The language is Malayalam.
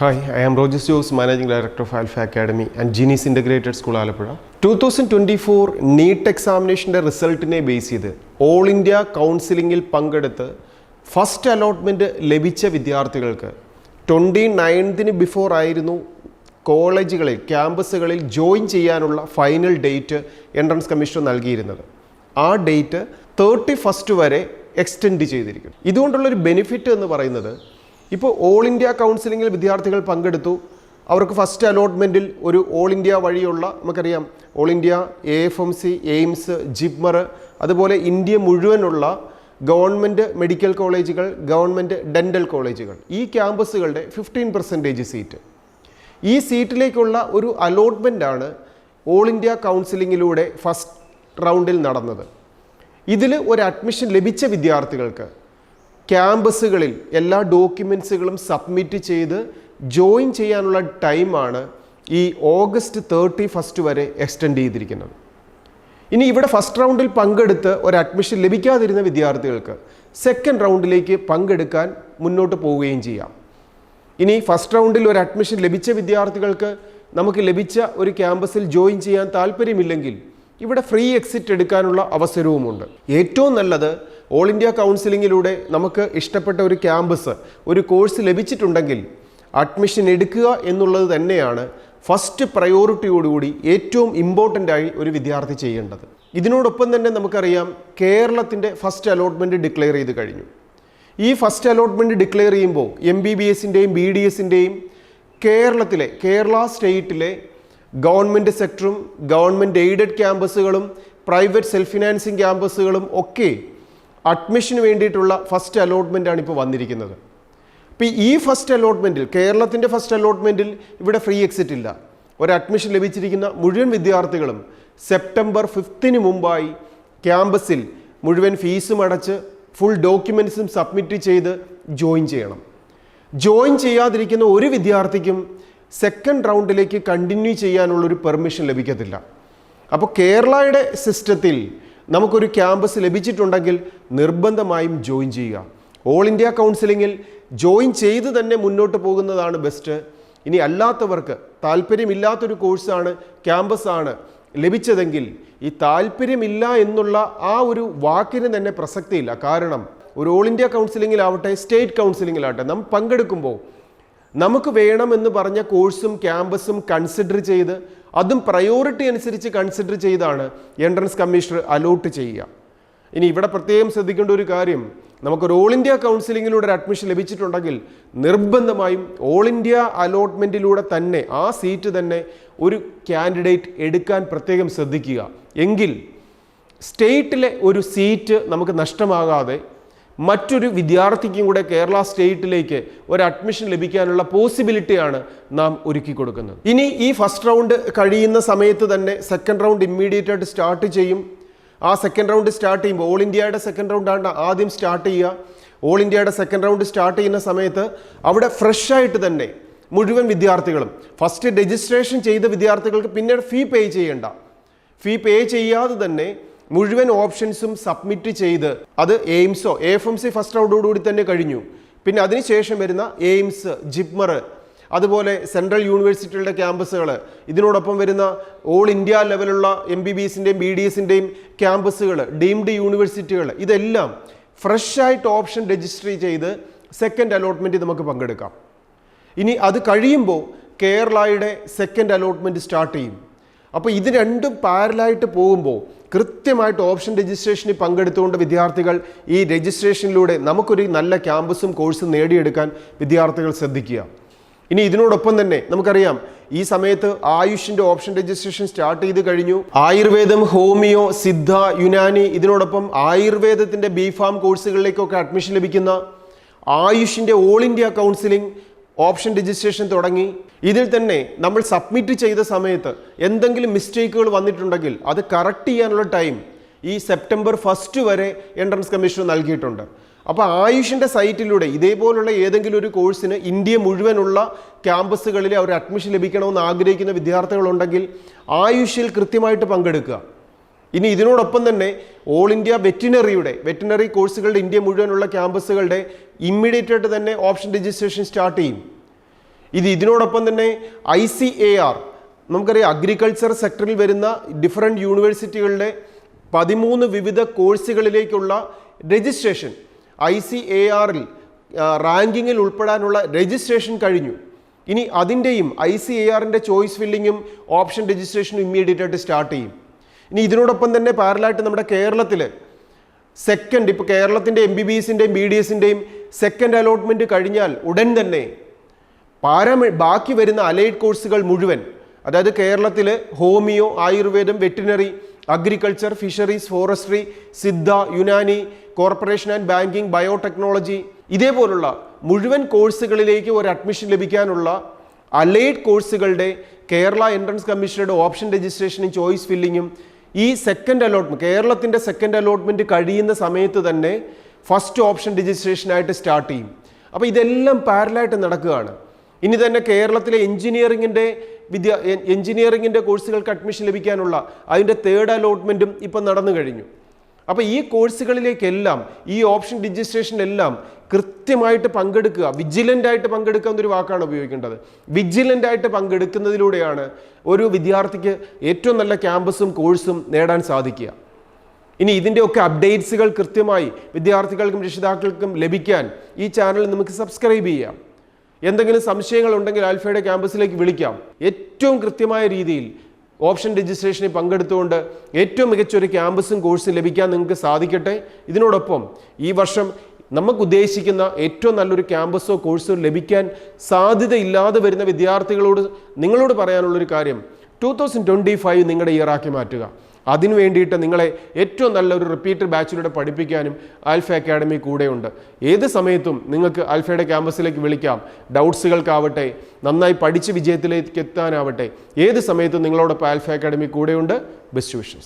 Hi, I am Roger Jose, Managing Director of Alpha Academy and Genius Integrated School, Alappuzha. 2024 NEET examination റിസൾട്ടിനെ base ചെയ്ത് ഓൾ ഇന്ത്യ കൗൺസിലിംഗിൽ പങ്കെടുത്ത് ഫസ്റ്റ് അലോട്ട്മെൻറ്റ് ലഭിച്ച വിദ്യാർത്ഥികൾക്ക് 29th ബിഫോർ ആയിരുന്നു കോളേജുകളിൽ ക്യാമ്പസുകളിൽ ജോയിൻ ചെയ്യാനുള്ള ഫൈനൽ ഡേറ്റ് എൻട്രൻസ് കമ്മീഷൻ നൽകിയിരുന്നത്. ആ ഡേറ്റ് 31st വരെ എക്സ്റ്റെൻഡ് ചെയ്തിരിക്കും. ഇതുകൊണ്ടുള്ളൊരു ബെനിഫിറ്റ് എന്ന് പറയുന്നത്, ഇപ്പോൾ ഓൾ ഇന്ത്യ കൗൺസിലിംഗിൽ വിദ്യാർത്ഥികൾ പങ്കെടുത്തു, അവർക്ക് ഫസ്റ്റ് അലോട്ട്മെൻറ്റിൽ ഒരു ഓൾ ഇന്ത്യ വഴിയുള്ള, നമുക്കറിയാം all India AFMC, AIIMS, JIPMER, അതുപോലെ ഇന്ത്യ മുഴുവനുള്ള ഗവൺമെൻറ് മെഡിക്കൽ കോളേജുകൾ, ഗവൺമെൻറ് ഡെൻ്റൽ കോളേജുകൾ, ഈ ക്യാമ്പസുകളുടെ 15% സീറ്റ്, ഈ സീറ്റിലേക്കുള്ള ഒരു അലോട്ട്മെൻറ്റാണ് ഓൾ ഇന്ത്യ കൗൺസിലിങ്ങിലൂടെ ഫസ്റ്റ് റൗണ്ടിൽ നടന്നത്. ഇതിൽ ഒരു അഡ്മിഷൻ ലഭിച്ച വിദ്യാർത്ഥികൾക്ക് ക്യാമ്പസുകളിൽ എല്ലാ ഡോക്യുമെൻസുകളും സബ്മിറ്റ് ചെയ്ത് ജോയിൻ ചെയ്യാനുള്ള ടൈമാണ് ഈ ഓഗസ്റ്റ് 31 വരെ എക്സ്റ്റെൻഡ് ചെയ്തിരിക്കുന്നത്. ഇനി ഇവിടെ ഫസ്റ്റ് റൗണ്ടിൽ പങ്കെടുത്ത് ഒരു അഡ്മിഷൻ ലഭിക്കാതിരുന്ന വിദ്യാർത്ഥികൾക്ക് സെക്കൻഡ് റൗണ്ടിലേക്ക് പങ്കെടുക്കാൻ മുന്നോട്ട് പോവുകയും ചെയ്യാം. ഇനി ഫസ്റ്റ് റൗണ്ടിൽ ഒരു അഡ്മിഷൻ ലഭിച്ച വിദ്യാർത്ഥികൾക്ക് നമുക്ക് ലഭിച്ച ഒരു ക്യാമ്പസിൽ ജോയിൻ ചെയ്യാൻ താല്പര്യമില്ലെങ്കിൽ ഇവിടെ ഫ്രീ എക്സിറ്റ് എടുക്കാനുള്ള അവസരവുമുണ്ട്. ഏറ്റവും നല്ലത് ഓൾ ഇന്ത്യ കൗൺസിലിങ്ങിലൂടെ നമുക്ക് ഇഷ്ടപ്പെട്ട ഒരു ക്യാമ്പസ്, ഒരു കോഴ്സ് ലഭിച്ചിട്ടുണ്ടെങ്കിൽ അഡ്മിഷൻ എടുക്കുക എന്നുള്ളത് തന്നെയാണ് ഫസ്റ്റ് പ്രയോറിറ്റിയോടുകൂടി ഏറ്റവും ഇമ്പോർട്ടൻ്റ് ആയി ഒരു വിദ്യാർത്ഥി ചെയ്യേണ്ടത്. ഇതിനോടൊപ്പം തന്നെ നമുക്കറിയാം കേരളത്തിൻ്റെ ഫസ്റ്റ് അലോട്ട്മെൻറ്റ് ഡിക്ലെയർ ചെയ്ത് കഴിഞ്ഞു. ഈ ഫസ്റ്റ് അലോട്ട്മെൻറ്റ് ഡിക്ലെയർ ചെയ്യുമ്പോൾ MBBSൻ്റെയും BDSൻ്റെയും കേരള സ്റ്റേറ്റിലെ ഗവൺമെൻറ് സെക്ടറും ഗവൺമെൻറ് എയ്ഡഡ് ക്യാമ്പസുകളും പ്രൈവറ്റ് സെൽഫ് ഫിനാൻസിങ് ക്യാമ്പസുകളും ഒക്കെ അഡ്മിഷന് വേണ്ടിയിട്ടുള്ള ഫസ്റ്റ് അലോട്ട്മെൻറ്റാണ് ഇപ്പോൾ വന്നിരിക്കുന്നത്. അപ്പോൾ ഈ ഫസ്റ്റ് അലോട്ട്മെൻറ്റിൽ, കേരളത്തിൻ്റെ ഫസ്റ്റ് അലോട്ട്മെൻറ്റിൽ ഇവിടെ ഫ്രീ എക്സിറ്റ് ഇല്ല. ഒരു അഡ്മിഷൻ ലഭിച്ചിരിക്കുന്ന മുഴുവൻ വിദ്യാർത്ഥികളും സെപ്റ്റംബർ 5 മുമ്പായി ക്യാമ്പസിൽ മുഴുവൻ ഫീസും അടച്ച് ഫുൾ ഡോക്യുമെൻറ്റ്സും സബ്മിറ്റ് ചെയ്ത് ജോയിൻ ചെയ്യണം. ജോയിൻ ചെയ്യാതിരിക്കുന്ന ഒരു വിദ്യാർത്ഥിക്കും സെക്കൻഡ് റൗണ്ടിലേക്ക് കണ്ടിന്യൂ ചെയ്യാനുള്ളൊരു പെർമിഷൻ ലഭിക്കത്തില്ല. അപ്പോൾ കേരളയുടെ സിസ്റ്റത്തിൽ നമുക്കൊരു ക്യാമ്പസ് ലഭിച്ചിട്ടുണ്ടെങ്കിൽ നിർബന്ധമായും ജോയിൻ ചെയ്യുക. ഓൾ ഇന്ത്യ കൗൺസിലിങ്ങിൽ ജോയിൻ ചെയ്ത് തന്നെ മുന്നോട്ട് പോകുന്നതാണ് ബെസ്റ്റ്. ഇനി അല്ലാത്തവർക്ക് താല്പര്യമില്ലാത്തൊരു കോഴ്സാണ്, ക്യാമ്പസാണ് ലഭിച്ചതെങ്കിൽ ഈ താല്പര്യമില്ല എന്നുള്ള ആ ഒരു വാക്കിന് തന്നെ പ്രസക്തിയില്ല. കാരണം ഒരു ഓൾ ഇന്ത്യ കൗൺസിലിങ്ങിലാവട്ടെ, സ്റ്റേറ്റ് കൗൺസിലിങ്ങിലാവട്ടെ, നാം പങ്കെടുക്കുമ്പോൾ നമുക്ക് വേണമെന്ന് പറഞ്ഞ കോഴ്സും ക്യാമ്പസും കൺസിഡർ ചെയ്ത്, അതും പ്രയോറിറ്റി അനുസരിച്ച് കൺസിഡർ ചെയ്താണ് എൻട്രൻസ് കമ്മീഷണർ അലോട്ട് ചെയ്യുക. ഇനി ഇവിടെ പ്രത്യേകം ശ്രദ്ധിക്കേണ്ട ഒരു കാര്യം, നമുക്കൊരു ഓൾ ഇന്ത്യ കൗൺസിലിങ്ങിലൂടെ ഒരു അഡ്മിഷൻ ലഭിച്ചിട്ടുണ്ടെങ്കിൽ നിർബന്ധമായും ഓൾ ഇന്ത്യ അലോട്ട്മെൻറ്റിലൂടെ തന്നെ ആ സീറ്റ് തന്നെ ഒരു കാൻഡിഡേറ്റ് എടുക്കാൻ പ്രത്യേകം ശ്രദ്ധിക്കുക. എങ്കിൽ സ്റ്റേറ്റിലെ ഒരു സീറ്റ് നമുക്ക് നഷ്ടമാകാതെ മറ്റൊരു വിദ്യാർത്ഥിക്കും കൂടെ കേരള സ്റ്റേറ്റിലേക്ക് ഒരു അഡ്മിഷൻ ലഭിക്കാനുള്ള പോസിബിലിറ്റിയാണ് നാം ഒരുക്കി കൊടുക്കുന്നത്. ഇനി ഈ ഫസ്റ്റ് റൗണ്ട് കഴിയുന്ന സമയത്ത് തന്നെ സെക്കൻഡ് റൗണ്ട് ഇമ്മീഡിയറ്റ് ആയിട്ട് സ്റ്റാർട്ട് ചെയ്യും. ആ സെക്കൻഡ് റൗണ്ട് സ്റ്റാർട്ട് ചെയ്യുമ്പോൾ ഓൾ ഇന്ത്യയുടെ സെക്കൻഡ് റൗണ്ടാണ് ആദ്യം സ്റ്റാർട്ട് ചെയ്യുക. ഓൾ ഇന്ത്യയുടെ സെക്കൻഡ് റൗണ്ട് സ്റ്റാർട്ട് ചെയ്യുന്ന സമയത്ത് അവിടെ ഫ്രഷ് ആയിട്ട് തന്നെ മുഴുവൻ വിദ്യാർത്ഥികളും, ഫസ്റ്റ് രജിസ്ട്രേഷൻ ചെയ്ത വിദ്യാർത്ഥികൾക്ക് പിന്നീട് ഫീ പേ ചെയ്യേണ്ട, ഫീ പേ ചെയ്യാതെ തന്നെ മുഴുവൻ ഓപ്ഷൻസും സബ്മിറ്റ് ചെയ്ത്, അത് എയിംസോ AFMC ഫസ്റ്റ് റൗണ്ടോടുകൂടി തന്നെ കഴിഞ്ഞു. പിന്നെ അതിനുശേഷം വരുന്ന എയിംസ്, ജിപ്മർ, അതുപോലെ സെൻട്രൽ യൂണിവേഴ്സിറ്റികളുടെ ക്യാമ്പസുകൾ, ഇതിനോടൊപ്പം വരുന്ന ഓൾ ഇന്ത്യ ലെവലുള്ള MBBSൻ്റെയും BDSൻ്റെയും ക്യാമ്പസുകൾ, ഡീംഡ് യൂണിവേഴ്സിറ്റികൾ, ഇതെല്ലാം ഫ്രഷ് ആയിട്ട് ഓപ്ഷൻ രജിസ്റ്റർ ചെയ്ത് സെക്കൻഡ് അലോട്ട്മെൻറ്റ് നമുക്ക് പങ്കെടുക്കാം. ഇനി അത് കഴിയുമ്പോൾ കേരളയുടെ സെക്കൻഡ് അലോട്ട്മെൻറ്റ് സ്റ്റാർട്ട് ചെയ്യും. അപ്പോൾ ഇത് രണ്ടും പാരലായിട്ട് പോകുമ്പോൾ കൃത്യമായിട്ട് ഓപ്ഷൻ രജിസ്ട്രേഷനിൽ പങ്കെടുത്തുകൊണ്ട് വിദ്യാർത്ഥികൾ ഈ രജിസ്ട്രേഷനിലൂടെ നമുക്കൊരു നല്ല ക്യാമ്പസും കോഴ്സും നേടിയെടുക്കാൻ വിദ്യാർത്ഥികൾ ശ്രദ്ധിക്കുക. ഇനി ഇതിനോടൊപ്പം തന്നെ നമുക്കറിയാം ഈ സമയത്ത് ആയുഷിൻ്റെ ഓപ്ഷൻ രജിസ്ട്രേഷൻ സ്റ്റാർട്ട് ചെയ്ത് കഴിഞ്ഞു. ആയുർവേദം, ഹോമിയോ, സിദ്ധ, യുനാനി, ഇതിനോടൊപ്പം ആയുർവേദത്തിൻ്റെ BPharm കോഴ്സുകളിലേക്കൊക്കെ അഡ്മിഷൻ ലഭിക്കുന്ന ആയുഷിൻ്റെ all India counselling option registration തുടങ്ങി. ഇതിൽ തന്നെ നമ്മൾ സബ്മിറ്റ് ചെയ്ത സമയത്ത് എന്തെങ്കിലും മിസ്റ്റേക്കുകൾ വന്നിട്ടുണ്ടെങ്കിൽ അത് കറക്റ്റ് ചെയ്യാനുള്ള ടൈം ഈ സെപ്റ്റംബർ 1 വരെ എൻട്രൻസ് കമ്മീഷൻ നൽകിയിട്ടുണ്ട്. അപ്പോൾ ആയുഷിൻ്റെ സൈറ്റിലൂടെ ഇതേപോലുള്ള ഏതെങ്കിലും ഒരു കോഴ്സിന് ഇന്ത്യ മുഴുവനുള്ള ക്യാമ്പസുകളിൽ ഒരു അഡ്മിഷൻ ലഭിക്കണമെന്ന് ആഗ്രഹിക്കുന്ന വിദ്യാർത്ഥികളുണ്ടെങ്കിൽ ആയുഷിൽ കൃത്യമായിട്ട് പങ്കെടുക്കുക. ഇനി ഇതിനോടൊപ്പം തന്നെ ഓൾ ഇന്ത്യ വെറ്റിനറി കോഴ്സുകളുടെ ഇന്ത്യ മുഴുവനുള്ള ക്യാമ്പസുകളുടെ ഇമ്മീഡിയറ്റ് ആയിട്ട് തന്നെ ഓപ്ഷൻ രജിസ്ട്രേഷൻ സ്റ്റാർട്ട് ചെയ്യും. ഇതിനോടൊപ്പം തന്നെ ICAR, നമുക്കറിയാം അഗ്രികൾച്ചർ സെക്ടറിൽ വരുന്ന ഡിഫറെൻറ്റ് യൂണിവേഴ്സിറ്റികളുടെ 13 വിവിധ കോഴ്സുകളിലേക്കുള്ള രജിസ്ട്രേഷൻ ICARൽ റാങ്കിങ്ങിൽ ഉൾപ്പെടാനുള്ള രജിസ്ട്രേഷൻ കഴിഞ്ഞു. ഇനി അതിൻ്റെയും ICARൻ്റെ ചോയ്സ് ഫില്ലിങ്ങും ഓപ്ഷൻ രജിസ്ട്രേഷനും ഇമ്മീഡിയറ്റ് ആയിട്ട് സ്റ്റാർട്ട് ചെയ്യും. ഇനി ഇതിനോടൊപ്പം തന്നെ പാരലായിട്ട് നമ്മുടെ കേരളത്തിൽ സെക്കൻഡ്, ഇപ്പോൾ കേരളത്തിൻ്റെ MBBSൻ്റെയും BDSൻ്റെയും സെക്കൻഡ് അലോട്ട്മെൻറ്റ് കഴിഞ്ഞാൽ ഉടൻ തന്നെ ബാക്കി വരുന്ന അലൈഡ് കോഴ്സുകൾ മുഴുവൻ, അതായത് കേരളത്തിൽ ഹോമിയോ, ആയുർവേദം, veterinary, agriculture, fisheries, forestry, Siddha, Unani, corporation and banking, biotechnology, ഇതേപോലുള്ള മുഴുവൻ കോഴ്സുകളിലേക്ക് ഒരു അഡ്മിഷൻ ലഭിക്കാനുള്ള അലൈഡ് കോഴ്സുകളുടെ കേരള എൻട്രൻസ് കമ്മീഷനുടെ ഓപ്ഷൻ രജിസ്ട്രേഷനും ചോയ്സ് ഫില്ലിങ്ങും ഈ സെക്കൻഡ് അലോട്ട്മെൻറ്റ്, കേരളത്തിൻ്റെ സെക്കൻഡ് അലോട്ട്മെൻറ്റ് കഴിയുന്ന സമയത്ത് തന്നെ ഫസ്റ്റ് ഓപ്ഷൻ രജിസ്ട്രേഷനായിട്ട് സ്റ്റാർട്ട് ചെയ്യും. അപ്പോൾ ഇതെല്ലാം പാരലായിട്ട് നടക്കുകയാണ്. ഇനി തന്നെ കേരളത്തിലെ എഞ്ചിനീയറിംഗിൻ്റെ കോഴ്സുകൾക്ക് അഡ്മിഷൻ ലഭിക്കാനുള്ള അതിൻ്റെ തേർഡ് അലോട്ട്മെൻറ്റും ഇപ്പം നടന്നു കഴിഞ്ഞു. അപ്പോൾ ഈ കോഴ്സുകളിലേക്കെല്ലാം ഈ ഓപ്ഷൻ രജിസ്ട്രേഷനിലെല്ലാം കൃത്യമായിട്ട് പങ്കെടുക്കുക, വിജിലൻ്റായിട്ട് പങ്കെടുക്കുക എന്നൊരു വാക്കാണ് ഉപയോഗിക്കേണ്ടത്. വിജിലൻ്റായിട്ട് പങ്കെടുക്കുന്നതിലൂടെയാണ് ഒരു വിദ്യാർത്ഥിക്ക് ഏറ്റവും നല്ല ക്യാമ്പസും കോഴ്സും നേടാൻ സാധിക്കുക. ഇനി ഇതിൻ്റെയൊക്കെ അപ്ഡേറ്റ്സുകൾ കൃത്യമായി വിദ്യാർത്ഥികൾക്കും രക്ഷിതാക്കൾക്കും ലഭിക്കാൻ ഈ ചാനൽ നമുക്ക് സബ്സ്ക്രൈബ് ചെയ്യാം. എന്തെങ്കിലും സംശയങ്ങളുണ്ടെങ്കിൽ ആൽഫയുടെ ക്യാമ്പസിലേക്ക് വിളിക്കാം. ഏറ്റവും കൃത്യമായ രീതിയിൽ ഓപ്ഷൻ രജിസ്ട്രേഷനിൽ പങ്കെടുത്തുകൊണ്ട് ഏറ്റവും മികച്ചൊരു ക്യാമ്പസും കോഴ്സും ലഭിക്കാൻ നിങ്ങൾക്ക് സാധിക്കട്ടെ. ഇതിനോടൊപ്പം ഈ വർഷം നമുക്ക് ഉദ്ദേശിക്കുന്ന ഏറ്റവും നല്ലൊരു ക്യാമ്പസോ കോഴ്സോ ലഭിക്കാൻ സാധ്യതയില്ലാതെ വരുന്ന വിദ്യാർത്ഥികളോട് നിങ്ങളോട് പറയാനുള്ളൊരു കാര്യം, 2025 നിങ്ങളുടെ ഇയറാക്കി മാറ്റുക. അതിനു വേണ്ടിയിട്ട് നിങ്ങളെ ഏറ്റവും നല്ലൊരു റിപ്പീറ്റഡ് ബാച്ചിലൂടെ പഠിപ്പിക്കാനും ആൽഫ അക്കാഡമി കൂടെയുണ്ട്. ഏത് സമയത്തും നിങ്ങൾക്ക് ആൽഫയുടെ ക്യാമ്പസിലേക്ക് വിളിക്കാം. ഡൗട്ട്സുകൾക്കാവട്ടെ, നന്നായി പഠിച്ച് വിജയത്തിലേക്ക് എത്താനാവട്ടെ, ഏത് സമയത്തും നിങ്ങളോടൊപ്പം ആൽഫ അക്കാഡമി കൂടെയുണ്ട്. Best wishes.